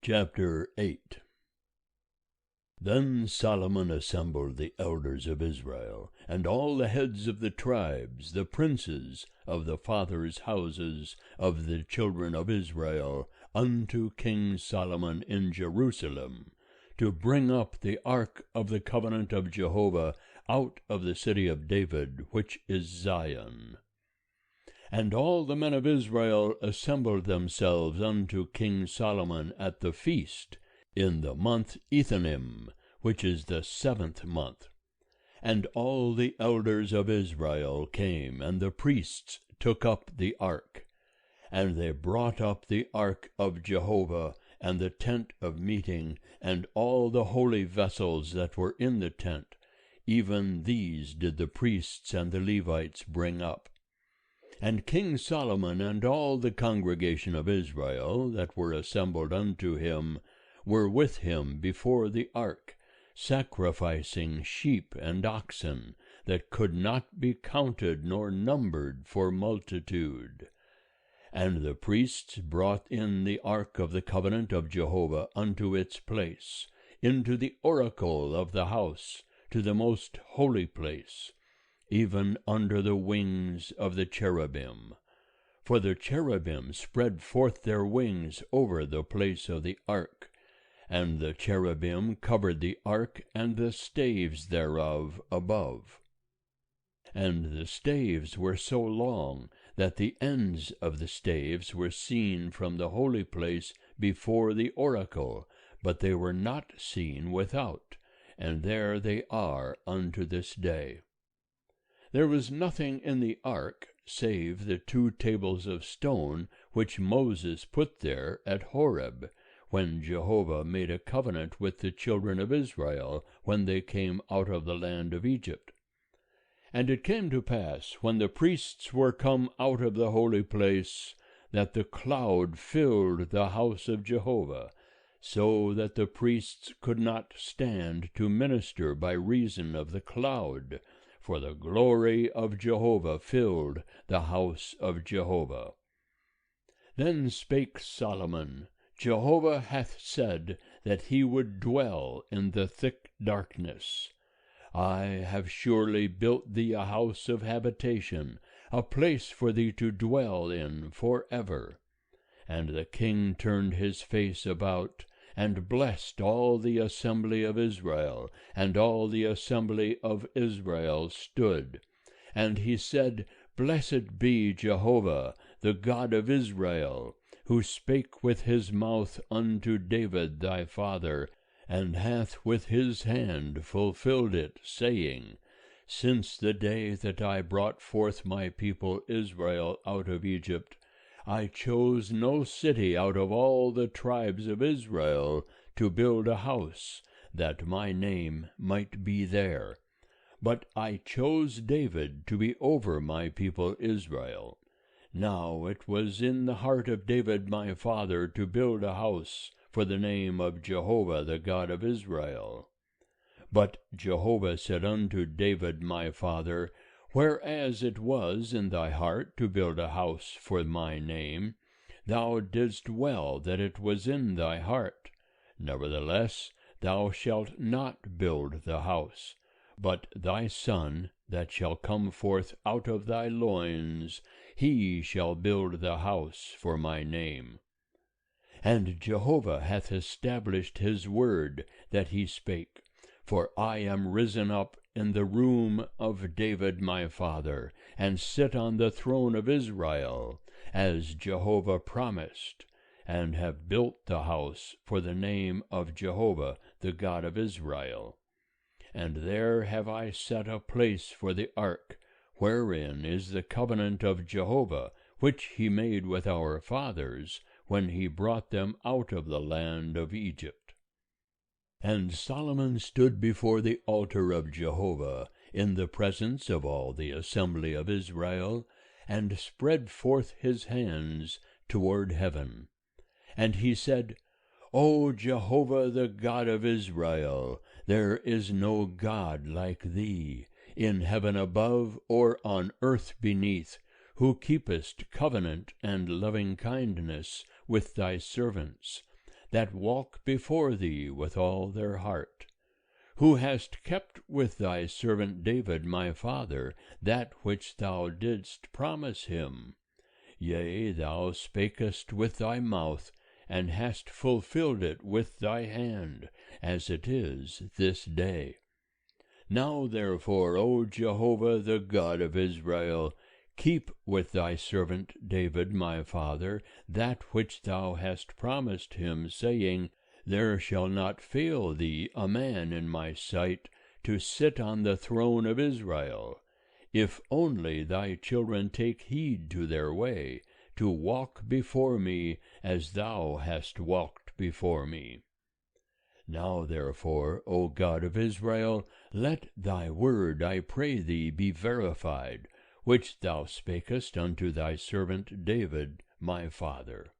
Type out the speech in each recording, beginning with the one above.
Chapter 8. Then Solomon assembled the elders of Israel, and all the heads of the tribes, the princes of the fathers' houses of the children of Israel, unto King Solomon in Jerusalem, to bring up the ark of the covenant of Jehovah out of the city of David, which is Zion. And all the men of Israel assembled themselves unto King Solomon at the feast, in the month Ethanim, which is the 7th month. And all the elders of Israel came, and the priests took up the ark. And they brought up the ark of Jehovah, and the tent of meeting, and all the holy vessels that were in the tent. Even these did the priests and the Levites bring up. And King Solomon and all the congregation of Israel that were assembled unto him were with him before the ark, sacrificing sheep and oxen that could not be counted nor numbered for multitude. And the priests brought in the ark of the covenant of Jehovah unto its place, into the oracle of the house, to the most holy place, even under the wings of the cherubim. For the cherubim spread forth their wings over the place of the ark, and the cherubim covered the ark and the staves thereof above. And the staves were so long that the ends of the staves were seen from the holy place before the oracle, but they were not seen without, and there they are unto this day. There was nothing in the ark save the 2 tables of stone which Moses put there at Horeb, when Jehovah made a covenant with the children of Israel when they came out of the land of Egypt. And it came to pass, when the priests were come out of the holy place, that the cloud filled the house of Jehovah, so that the priests could not stand to minister by reason of the cloud, for the glory of Jehovah filled the house of Jehovah. Then spake Solomon, Jehovah hath said that he would dwell in the thick darkness. I have surely built thee a house of habitation, a place for thee to dwell in for ever. And the king turned his face about, and blessed all the assembly of Israel, and all the assembly of Israel stood. And he said, Blessed be Jehovah, the God of Israel, who spake with his mouth unto David thy father, and hath with his hand fulfilled it, saying, Since the day that I brought forth my people Israel out of Egypt, I chose no city out of all the tribes of Israel to build a house, that my name might be there. But I chose David to be over my people Israel. Now it was in the heart of David my father to build a house for the name of Jehovah the God of Israel. But Jehovah said unto David my father, Whereas it was in thy heart to build a house for my name, thou didst well that it was in thy heart. Nevertheless, thou shalt not build the house, but thy son that shall come forth out of thy loins, he shall build the house for my name. And Jehovah hath established his word that he spake, for I am risen up in the room of David my father, and sit on the throne of Israel, as Jehovah promised, and have built the house for the name of Jehovah the God of Israel. And there have I set a place for the ark, wherein is the covenant of Jehovah, which he made with our fathers, when he brought them out of the land of Egypt. And Solomon stood before the altar of Jehovah, in the presence of all the assembly of Israel, and spread forth his hands toward heaven. And he said, O Jehovah the God of Israel, there is no God like thee, in heaven above or on earth beneath, who keepest covenant and loving kindness with thy servants, that walk before thee with all their heart, who hast kept with thy servant David my father that which thou didst promise him. Yea, thou spakest with thy mouth, and hast fulfilled it with thy hand, as it is this day. Now therefore, O Jehovah, the God of Israel, keep with thy servant David my father that which thou hast promised him, saying, There shall not fail thee a man in my sight to sit on the throne of Israel, if only thy children take heed to their way, to walk before me as thou hast walked before me. Now therefore, O God of Israel, let thy word, I pray thee, be verified, which thou spakest unto thy servant David my father.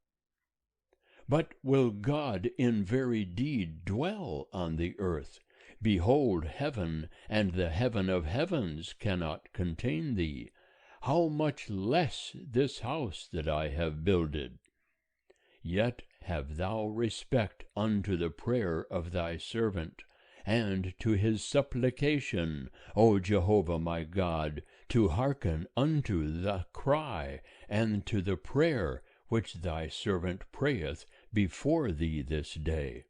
But will God in very deed dwell on the earth? Behold, heaven and the heaven of heavens cannot contain thee. How much less this house that I have builded? Yet have thou respect unto the prayer of thy servant, and to his supplication, O Jehovah my God, to hearken unto the cry and to the prayer which thy servant prayeth before thee this day,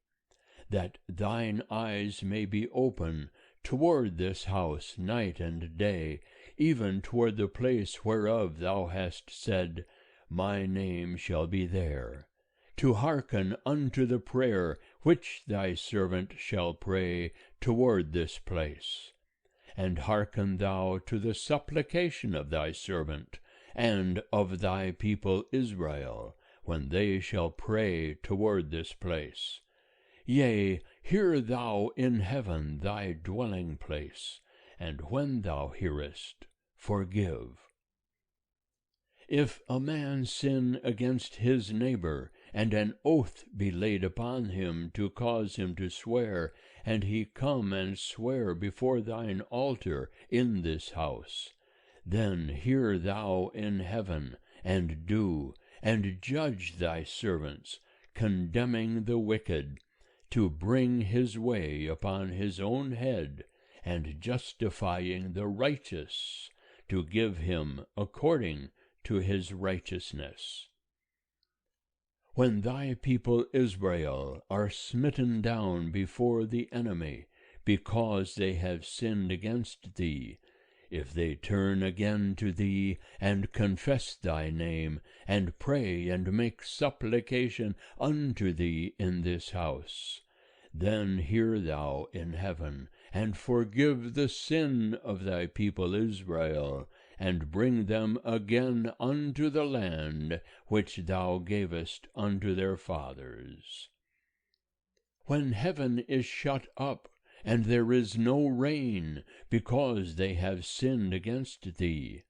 that thine eyes may be open toward this house night and day, even toward the place whereof thou hast said, My name shall be there, to hearken unto the prayer which thy servant shall pray toward this place. And hearken thou to the supplication of thy servant, and of thy people Israel, when they shall pray toward this place. Yea, hear thou in heaven thy dwelling place, and when thou hearest, forgive. If a man sin against his neighbor, and an oath be laid upon him to cause him to swear, and he come and swear before thine altar in this house, then hear thou in heaven, and do, and judge thy servants, condemning the wicked, to bring his way upon his own head, and justifying the righteous, to give him according to his righteousness. When thy people Israel are smitten down before the enemy, because they have sinned against thee, if they turn again to thee, and confess thy name, and pray and make supplication unto thee in this house, then hear thou in heaven, and forgive the sin of thy people Israel, and bring them again unto the land which thou gavest unto their fathers. When heaven is shut up, and there is no rain, because they have sinned against thee,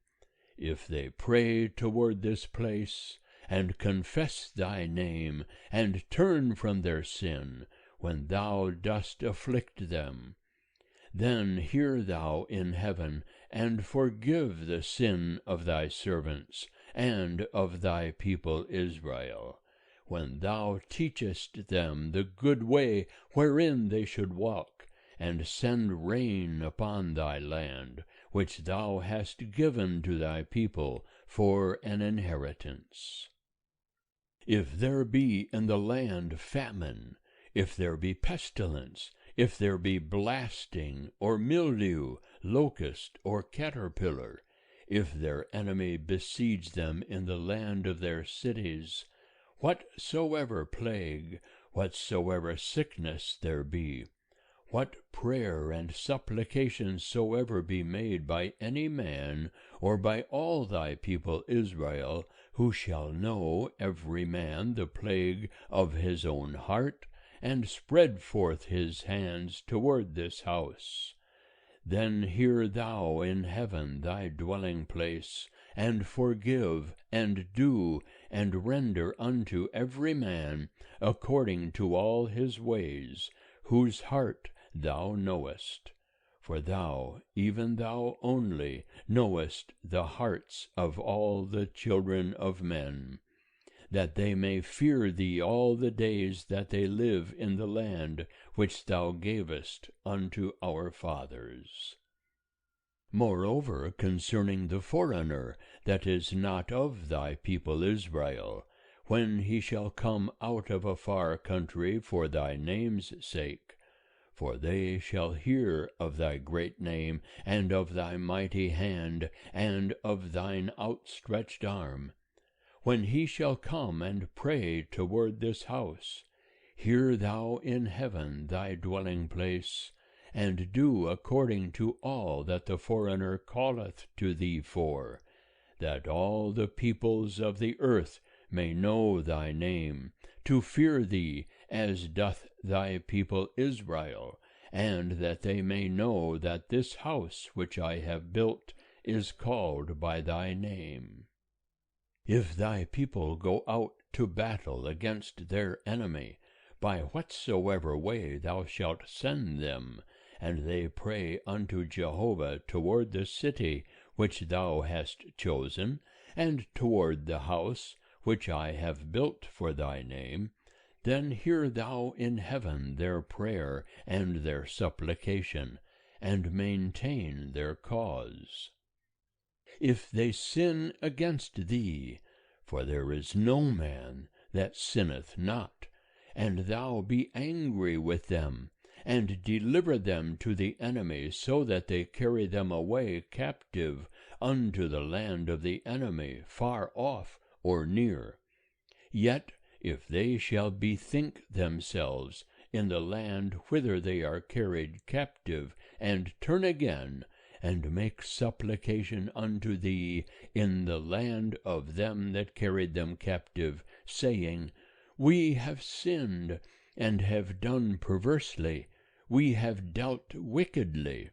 if they pray toward this place, and confess thy name, and turn from their sin, when thou dost afflict them, then hear thou in heaven, and forgive the sin of thy servants, and of thy people Israel, when thou teachest them the good way wherein they should walk, and send rain upon thy land, which thou hast given to thy people for an inheritance. If there be in the land famine, if there be pestilence, if there be blasting, or mildew, locust, or caterpillar, if their enemy besiege them in the land of their cities, whatsoever plague, whatsoever sickness there be, what prayer and supplication soever be made by any man, or by all thy people Israel, who shall know every man the plague of his own heart, and spread forth his hands toward this house, then hear thou in heaven thy dwelling place, and forgive, and do, and render unto every man according to all his ways, whose heart thou knowest. For thou, even thou only, knowest the hearts of all the children of men. that they may fear thee all the days that they live in the land which thou gavest unto our fathers. Moreover, concerning the foreigner that is not of thy people Israel, when he shall come out of a far country for thy name's sake, for they shall hear of thy great name, and of thy mighty hand, and of thine outstretched arm. When he shall come and pray toward this house, hear thou in heaven thy dwelling place, and do according to all that the foreigner calleth to thee for, that all the peoples of the earth may know thy name, to fear thee as doth thy people Israel, and that they may know that this house which I have built is called by thy name. If thy people go out to battle against their enemy, by whatsoever way thou shalt send them, and they pray unto Jehovah toward the city which thou hast chosen, and toward the house which I have built for thy name, then hear thou in heaven their prayer and their supplication, and maintain their cause. If they sin against thee, for there is no man that sinneth not, and thou be angry with them, and deliver them to the enemy, so that they carry them away captive unto the land of the enemy, far off or near, yet if they shall bethink themselves in the land whither they are carried captive, and turn again, and make supplication unto thee in the land of them that carried them captive, saying, We have sinned, and have done perversely, we have dealt wickedly.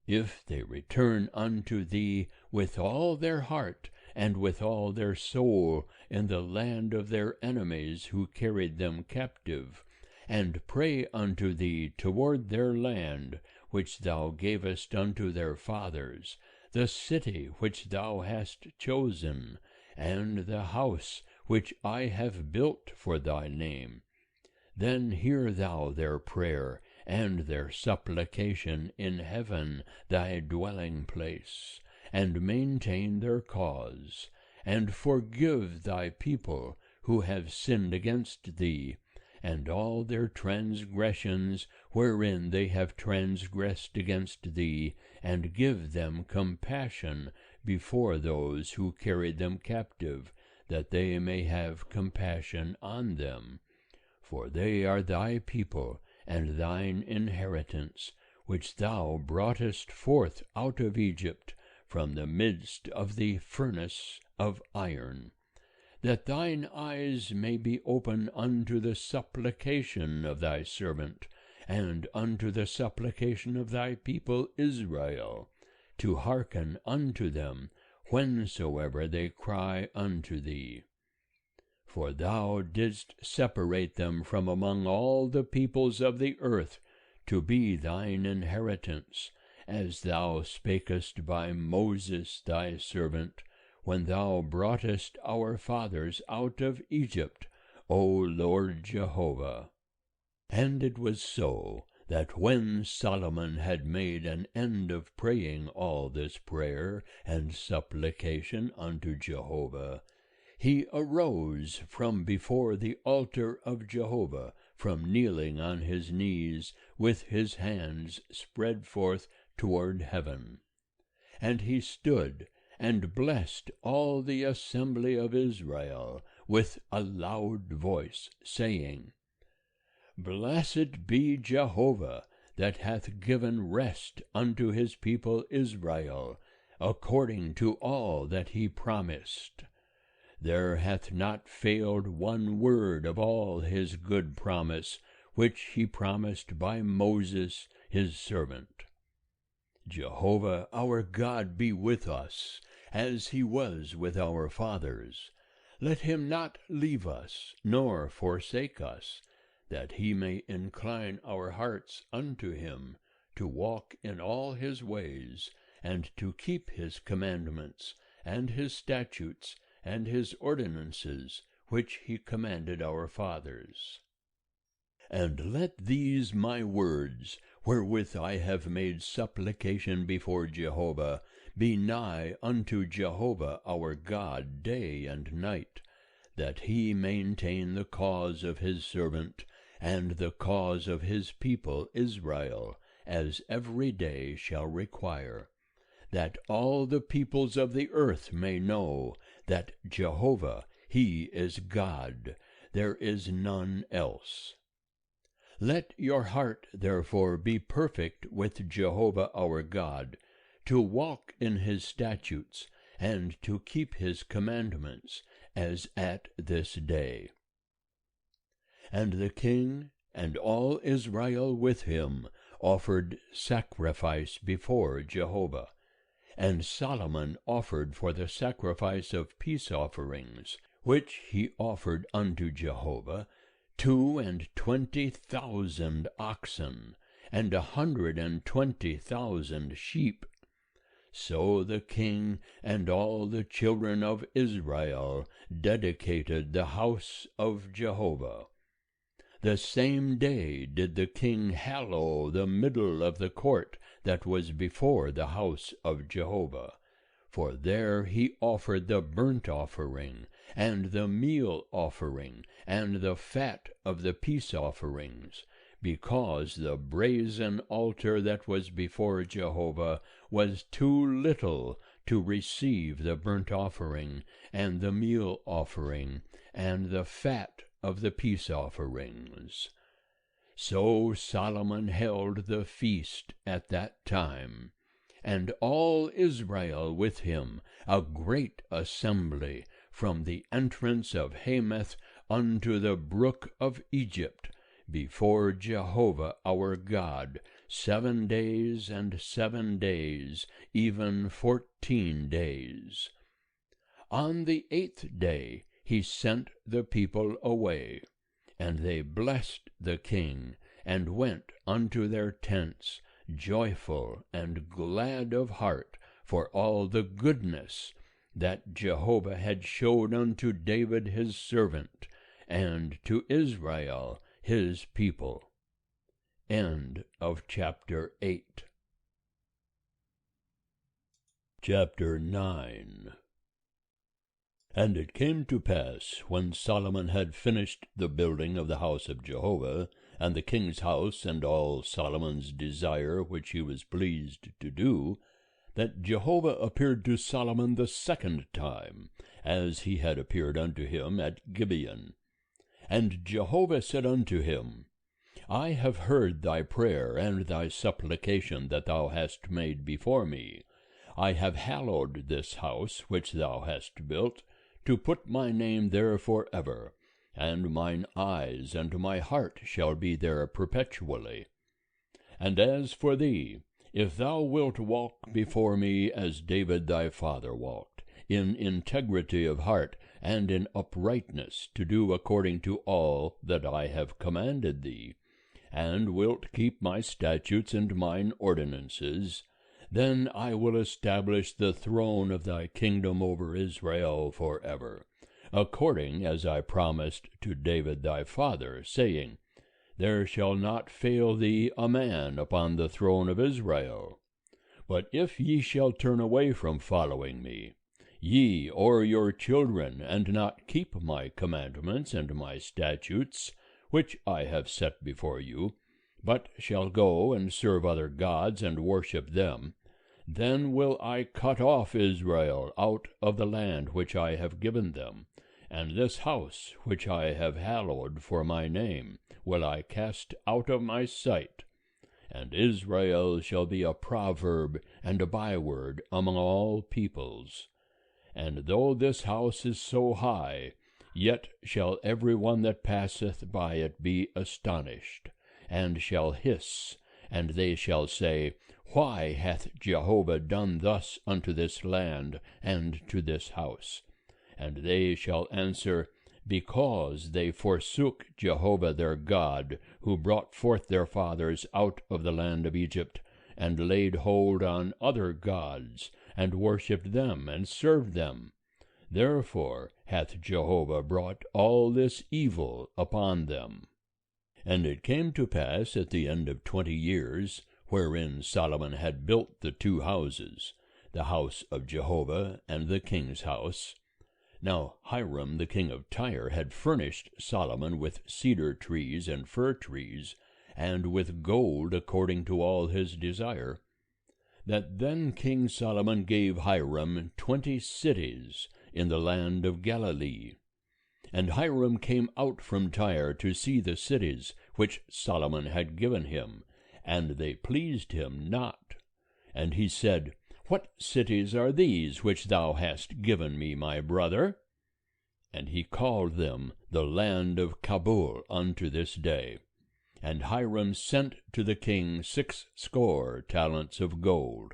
If they return unto thee with all their heart, and with all their soul in the land of their enemies who carried them captive, and pray unto thee toward their land, which thou gavest unto their fathers, the city which thou hast chosen, and the house which I have built for thy name, then hear thou their prayer and their supplication in heaven thy dwelling place, and maintain their cause, and forgive thy people who have sinned against thee, and all their transgressions wherein they have transgressed against thee, and give them compassion before those who carried them captive, that they may have compassion on them. For they are thy people, and thine inheritance, which thou broughtest forth out of Egypt from the midst of the furnace of iron, that thine eyes may be open unto the supplication of thy servant, and unto the supplication of thy people Israel, to hearken unto them whensoever they cry unto thee. For thou didst separate them from among all the peoples of the earth, to be thine inheritance, as thou spakest by Moses thy servant, when thou broughtest our fathers out of Egypt, O Lord Jehovah. And it was so, that when Solomon had made an end of praying all this prayer and supplication unto Jehovah, he arose from before the altar of Jehovah, from kneeling on his knees, with his hands spread forth toward heaven. And he stood and blessed all the assembly of Israel with a loud voice, saying, Blessed be Jehovah, that hath given rest unto his people Israel, according to all that he promised. There hath not failed one word of all his good promise, which he promised by Moses his servant. Jehovah our God be with us, as he was with our fathers. Let him not leave us, nor forsake us, that he may incline our hearts unto him, to walk in all his ways, and to keep his commandments, and his statutes, and his ordinances, which he commanded our fathers. And let these my words, wherewith I have made supplication before Jehovah, be nigh unto Jehovah our God day and night, that he maintain the cause of his servant, and the cause of his people Israel, as every day shall require, that all the peoples of the earth may know that Jehovah, he is God, there is none else. Let your heart therefore be perfect with Jehovah our God, to walk in his statutes, and to keep his commandments, as at this day. And the king and all Israel with him offered sacrifice before Jehovah. And Solomon offered for the sacrifice of peace offerings, which he offered unto Jehovah, 22,000 oxen, and 120,000 sheep. So the king and all the children of Israel dedicated the house of Jehovah. The same day did the king hallow the middle of the court that was before the house of Jehovah. For there he offered the burnt offering, and the meal offering, and the fat of the peace offerings, because the brazen altar that was before Jehovah was too little to receive the burnt offering, and the meal offering, and the fat of the peace offerings. So Solomon held the feast at that time, and all Israel with him, a great assembly, from the entrance of Hamath unto the brook of Egypt, before Jehovah our God, 7 days and 7 days, even 14 days. On the 8th day he sent the people away, and they blessed the king, and went unto their tents, joyful and glad of heart for all the goodness that Jehovah had showed unto David his servant, and to Israel his people. End of chapter 8. Chapter 9. And it came to pass, when Solomon had finished the building of the house of Jehovah, and the king's house, and all Solomon's desire which he was pleased to do, that Jehovah appeared to Solomon the second time, as he had appeared unto him at Gibeon. And Jehovah said unto him, I have heard thy prayer and thy supplication that thou hast made before me. I have hallowed this house which thou hast built, to put my name there for ever, and mine eyes and my heart shall be there perpetually. And as for thee, if thou wilt walk before me as David thy father walked, in integrity of heart and in uprightness, to do according to all that I have commanded thee, and wilt keep my statutes and mine ordinances, then I will establish the throne of thy kingdom over Israel for ever, according as I promised to David thy father, saying, There shall not fail thee a man upon the throne of Israel. But if ye shall turn away from following me, ye or your children, and not keep my commandments and my statutes, which I have set before you, but shall go and serve other gods and worship them, then will I cut off Israel out of the land which I have given them, and this house which I have hallowed for my name will I cast out of my sight. And Israel shall be a proverb and a byword among all peoples. And though this house is so high, yet shall every one that passeth by it be astonished, and shall hiss, and they shall say, Why hath Jehovah done thus unto this land and to this house? And they shall answer, Because they forsook Jehovah their God, who brought forth their fathers out of the land of Egypt, and laid hold on other gods, and worshipped them, and served them. Therefore hath Jehovah brought all this evil upon them. And it came to pass at the end of 20 years, wherein Solomon had built the 2 houses, the house of Jehovah and the king's house. Now Hiram the king of Tyre had furnished Solomon with cedar trees and fir trees, and with gold according to all his desire. That then King Solomon gave Hiram 20 cities in the land of Galilee. And Hiram came out from Tyre to see the cities which Solomon had given him, and they pleased him not. And he said, What cities are these which thou hast given me, my brother? And he called them the land of Kabul unto this day. And Hiram sent to the king 60 talents of gold.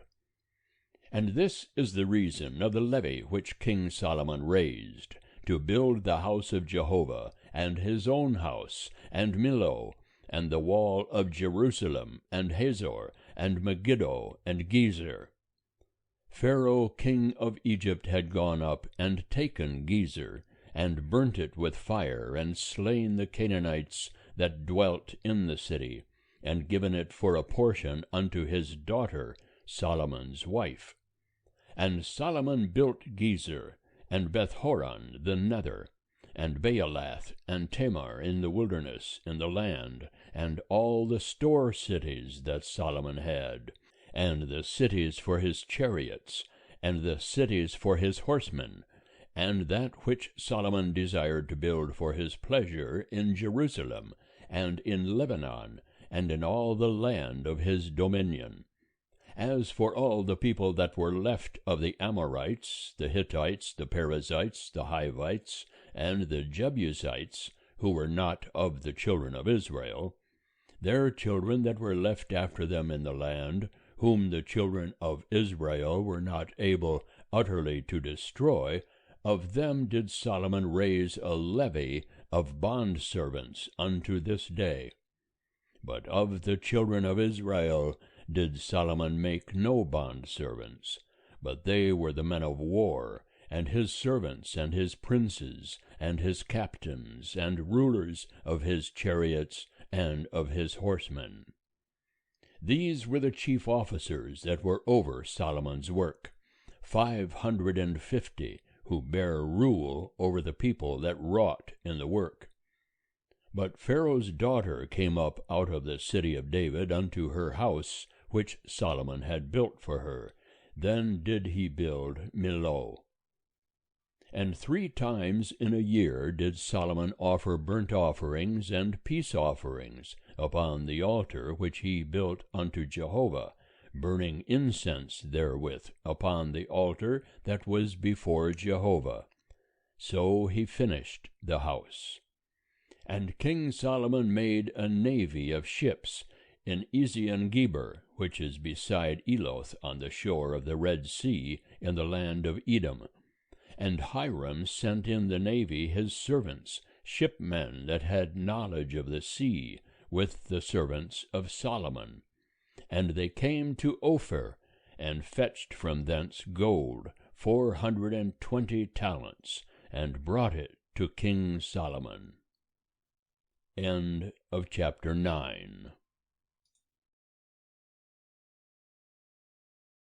And this is the reason of the levy which King Solomon raised, to build the house of Jehovah, and his own house, and Millo, and the wall of Jerusalem, and Hazor, and Megiddo, and Gezer. Pharaoh king of Egypt had gone up and taken Gezer, and burnt it with fire, and slain the Canaanites that dwelt in the city, and given it for a portion unto his daughter, Solomon's wife. And Solomon built Gezer, and Bethhoron the nether, and Baalath, and Tamar in the wilderness in the land, and all the store cities that Solomon had, and the cities for his chariots, and the cities for his horsemen, and that which Solomon desired to build for his pleasure in Jerusalem, and in Lebanon, and in all the land of his dominion. As for all the people that were left of the Amorites, the Hittites, the Perizzites, the Hivites, and the Jebusites, who were not of the children of Israel, their children that were left after them in the land, whom the children of Israel were not able utterly to destroy, of them did Solomon raise a levy of bondservants unto this day. But of the children of Israel did Solomon make no bondservants, but they were the men of war, and his servants, and his princes, and his captains, and rulers of his chariots, and of his horsemen. These were the chief officers that were over Solomon's work, 550, who bare rule over the people that wrought in the work. But Pharaoh's daughter came up out of the city of David unto her house, which Solomon had built for her. Then did he build Millo. And 3 times in a year did Solomon offer burnt offerings and peace offerings upon the altar which he built unto Jehovah, burning incense therewith upon the altar that was before Jehovah. So he finished the house. And King Solomon made a navy of ships in Ezion-Geber, which is beside Eloth on the shore of the Red Sea in the land of Edom. And Hiram sent in the navy his servants, shipmen that had knowledge of the sea, with the servants of Solomon. And they came to Ophir, and fetched from thence gold 420 talents, and brought it to King Solomon. End of chapter 9.